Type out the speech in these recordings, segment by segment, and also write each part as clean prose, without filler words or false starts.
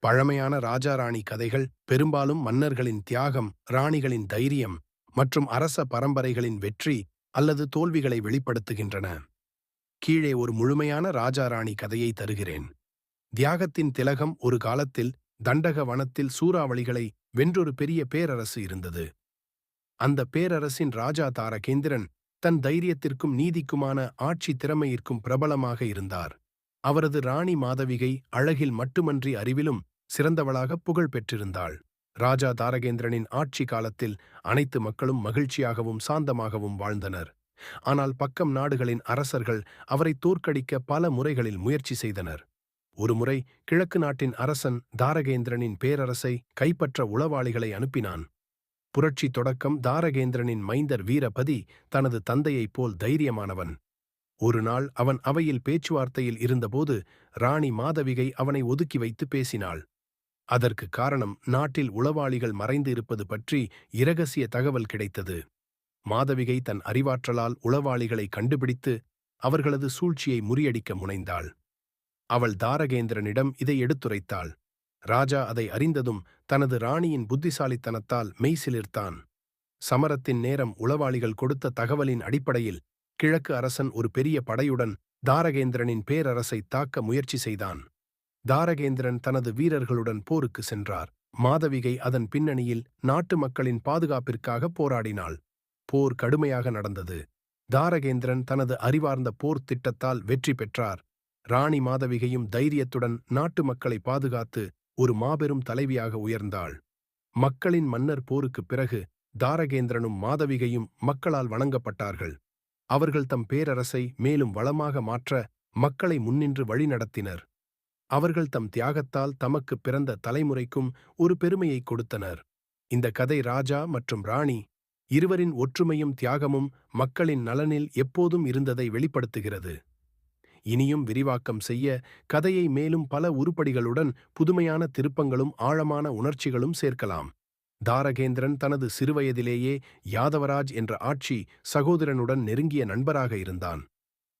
பழமையான ராஜா ராணி கதைகள் பெரும்பாலும் மன்னர்களின் தியாகம், ராணிகளின் தைரியம் மற்றும் அரச பரம்பரைகளின் வெற்றி அல்லது தோல்விகளை வெளிப்படுத்துகின்றன. கீழே ஒரு முழுமையான ராஜா ராணி கதையை தருகிறேன். தியாகத்தின் திலகம். ஒரு காலத்தில் தண்டக வனத்தில் சூறாவளிகளை வென்றொரு பெரிய பேரரசு இருந்தது. அந்த பேரரசின் ராஜா தாரகேந்திரன் தன் தைரியத்திற்கும் நீதிக்குமான ஆட்சி திறமையிற்கும் பிரபலமாக இருந்தார். அவரது ராணி மாதவிகை அழகில் மட்டுமன்றி அறிவிலும் சிறந்தவளாக புகழ் பெற்றிருந்தாள். ராஜா தாரகேந்திரனின் ஆட்சி காலத்தில் அனைத்து மக்களும் மகிழ்ச்சியாகவும் சாந்தமாகவும் வாழ்ந்தனர். ஆனால் பக்கம் நாடுகளின் அரசர்கள் அவரை தோற்கடிக்க பல முறைகளில் முயற்சி செய்தனர். ஒருமுறை கிழக்கு நாட்டின் அரசன் தாரகேந்திரனின் பேரரசை கைப்பற்ற உளவாளிகளை அனுப்பினான். புரட்சி தொடக்கம். தாரகேந்திரனின் மைந்தர் வீரபதி தனது தந்தையைப் போல் தைரியமானவன். ஒரு நாள் அவன் அவையில் பேச்சுவார்த்தையில் இருந்தபோது ராணி மாதவிகை அவனை ஒதுக்கி வைத்து பேசினாள். அதற்கு காரணம், நாட்டில் உளவாளிகள் மறைந்து இருப்பது பற்றி இரகசிய தகவல் கிடைத்தது. மாதவிகை தன் அறிவாற்றலால் உளவாளிகளை கண்டுபிடித்து அவர்களது சூழ்ச்சியை முறியடிக்க முனைந்தாள். அவள் தாரகேந்திரனிடம் இதை எடுத்துரைத்தாள். ராஜா அதை அறிந்ததும் தனது ராணியின் புத்திசாலித்தனத்தால் மெய்சிலிர்த்தான். சமரத்தின் நேரம். உளவாளிகள் கொடுத்த தகவலின் அடிப்படையில் கிழக்கு அரசன் ஒரு பெரிய படையுடன் தாரகேந்திரனின் பேரரசை தாக்க முயற்சி செய்தான். தாரகேந்திரன் தனது வீரர்களுடன் போருக்கு சென்றார். மாதவிகை அதன் பின்னணியில் நாட்டு மக்களின் பாதுகாப்பிற்காக போராடினாள். போர் கடுமையாக நடந்தது. தாரகேந்திரன் தனது அறிவார்ந்த போர் திட்டத்தால் வெற்றி பெற்றார். ராணி மாதவிகையும் தைரியத்துடன் நாட்டு மக்களை பாதுகாத்து ஒரு மாபெரும் தலைவியாக உயர்ந்தாள். மக்களின் மன்னர். போருக்குப் பிறகு தாரகேந்திரனும் மாதவிகையும் மக்களால் வணங்கப்பட்டார்கள். அவர்கள் தம் பேரரசை மேலும் வளமாக மாற்ற மக்களை முன்னின்று வழிநடத்தினர். அவர்கள் தம் தியாகத்தால் தமக்கு பிறந்த தலைமுறைக்கும் ஒரு பெருமையை கொடுத்தனர். இந்த கதை ராஜா மற்றும் ராணி இருவரின் ஒற்றுமையும் தியாகமும் மக்களின் நலனில் எப்போதும் இருந்ததை வெளிப்படுத்துகிறது. இனியும் விரிவாக்கம் செய்ய கதையை மேலும் பல உருப்படிகளுடன் புதுமையான திருப்பங்களும் ஆழமான உணர்ச்சிகளும் சேர்க்கலாம். தாரகேந்திரன் தனது சிறுவயதிலேயே யாதவராஜ் என்ற ஆட்சி சகோதரனுடன் நெருங்கிய நண்பராக இருந்தான்.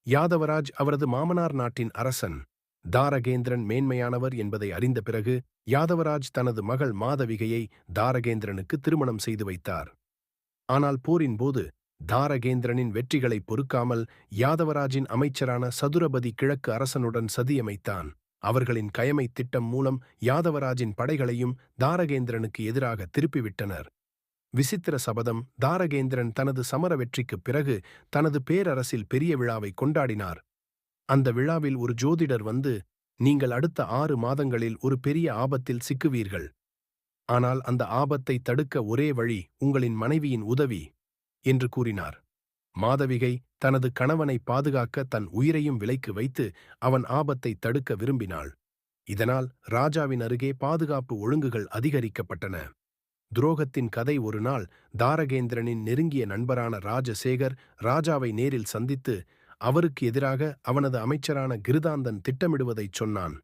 யாதவராஜ் அவரது மாமனார் நாட்டின் அரசன். தாரகேந்திரன் மேன்மையானவர் என்பதை அறிந்த பிறகு யாதவராஜ் தனது மகள் மாதவிகையை தாரகேந்திரனுக்கு திருமணம் செய்து வைத்தார். ஆனால் போரின் போது தாரகேந்திரனின் வெற்றிகளை பொறுக்காமல் யாதவராஜின் அமைச்சரான சதுரபதி கிழக்கு அரசனுடன் சதியமைத்தான். அவர்களின் கயமை திட்டம் மூலம் யாதவராஜின் படைகளையும் தாரகேந்திரனுக்கு எதிராக திருப்பிவிட்டனர். விசித்திர சபதம். தாரகேந்திரன் தனது சமர வெற்றிக்குப் பிறகு தனது பேரரசில் பெரிய விழாவை கொண்டாடினார். அந்த விழாவில் ஒரு ஜோதிடர் வந்து, நீங்கள் அடுத்த 6 மாதங்களில் ஒரு பெரிய ஆபத்தில் சிக்குவீர்கள். ஆனால் அந்த ஆபத்தை தடுக்க ஒரே வழி உங்களின் மனைவியின் உதவி என்று கூறினார். மாதவிகை தனது கணவனை பாதுகாக்க தன் உயிரையும் விலைக்கு வைத்து அவன் ஆபத்தை தடுக்க விரும்பினாள். இதனால் ராஜாவின் அருகே பாதுகாப்பு ஒழுங்குகள் அதிகரிக்கப்பட்டன. துரோகத்தின் கதை. ஒரு நாள் தாரகேந்திரனின் நெருங்கிய நண்பரான ராஜசேகர் ராஜாவை நேரில் சந்தித்து அவருக்கு எதிராக அவனது அமைச்சரான கிருதாந்தன் திட்டமிடுவதைச் சொன்னான்.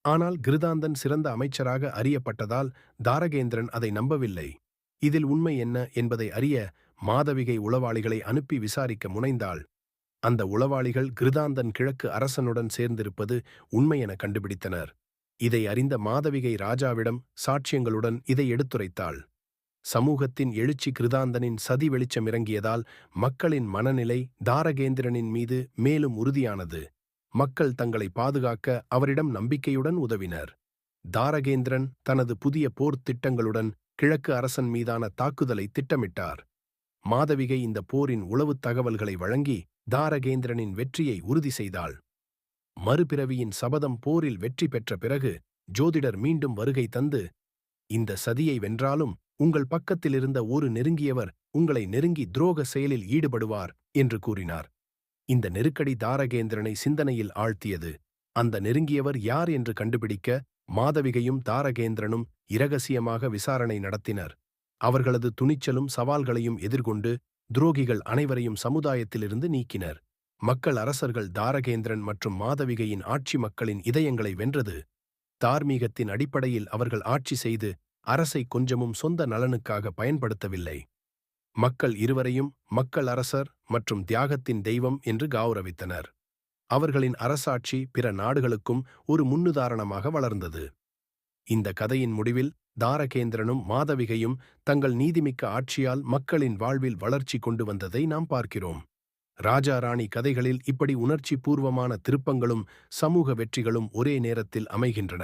ஆனால் கிருதாந்தன் சிறந்த அமைச்சராக அறியப்பட்டதால் தாரகேந்திரன் அதை நம்பவில்லை. இதில் உண்மை என்ன என்பதை அறிய மாதவிகை உளவாளிகளை அனுப்பி விசாரிக்க முனைந்தாள். அந்த உளவாளிகள் கிருதாந்தன் கிழக்கு அரசனுடன் சேர்ந்திருப்பது உண்மை என கண்டுபிடித்தனர். இதை அறிந்த மாதவிகை ராஜாவிடம் சாட்சியங்களுடன் இதை எடுத்துரைத்தாள். சமூகத்தின் எழுச்சி. கிருதாந்தனின் சதி வெளிச்சம் இறங்கியதால் மக்களின் மனநிலை தாரகேந்திரனின் மீது மேலும் உறுதியானது. மக்கள் தங்களை பாதுகாக்க அவரிடம் நம்பிக்கையுடன் உதவினர். தாரகேந்திரன் தனது புதிய போர் திட்டங்களுடன் கிழக்கு அரசன் மீதான தாக்குதலை திட்டமிட்டார். மாதவிகை இந்த போரின் உளவுத் தகவல்களை வழங்கி தாரகேந்திரனின் வெற்றியை உறுதி செய்தாள். மறுபிறவியின் சபதம். போரில் வெற்றி பெற்ற பிறகு ஜோதிடர் மீண்டும் வருகை தந்து, இந்த சதியை வென்றாலும் உங்கள் பக்கத்திலிருந்த ஒரு நெருங்கியவர் உங்களை நெருங்கி துரோக செயலில் ஈடுபடுவார் என்று கூறினார். இந்த நெருக்கடி தாரகேந்திரனை சிந்தனையில் ஆழ்த்தியது. அந்த நெருங்கியவர் யார் என்று கண்டுபிடிக்க மாதவிகையும் தாரகேந்திரனும் இரகசியமாக விசாரணை நடத்தினர். அவர்களது துணிச்சலும் சவால்களையும் எதிர்கொண்டு துரோகிகள் அனைவரையும் சமுதாயத்திலிருந்து நீக்கினர். மக்கள். அரசர்கள். தாரகேந்திரன் மற்றும் மாதவிகையின் ஆட்சி மக்களின் இதயங்களை வென்றது. தார்மீகத்தின் அடிப்படையில் அவர்கள் ஆட்சி செய்து அரசை கொஞ்சமும் சொந்த நலனுக்காக பயன்படுத்தவில்லை. மக்கள் இருவரையும் மக்கள் அரசர் மற்றும் தியாகத்தின் தெய்வம் என்று கௌரவித்தனர். அவர்களின் அரசாட்சி பிற நாடுகளுக்கும் ஒரு முன்னுதாரணமாக வளர்ந்தது. இந்த கதையின் முடிவில் தாரகேந்திரனும் மாதவிகையும் தங்கள் நீதிமிக்க ஆட்சியால் மக்களின் வாழ்வில் வளர்ச்சி கொண்டு வந்ததை நாம் பார்க்கிறோம். ராஜா ராணி கதைகளில் இப்படி உணர்ச்சி பூர்வமான திருப்பங்களும் சமூக வெற்றிகளும் ஒரே நேரத்தில் அமைகின்றன.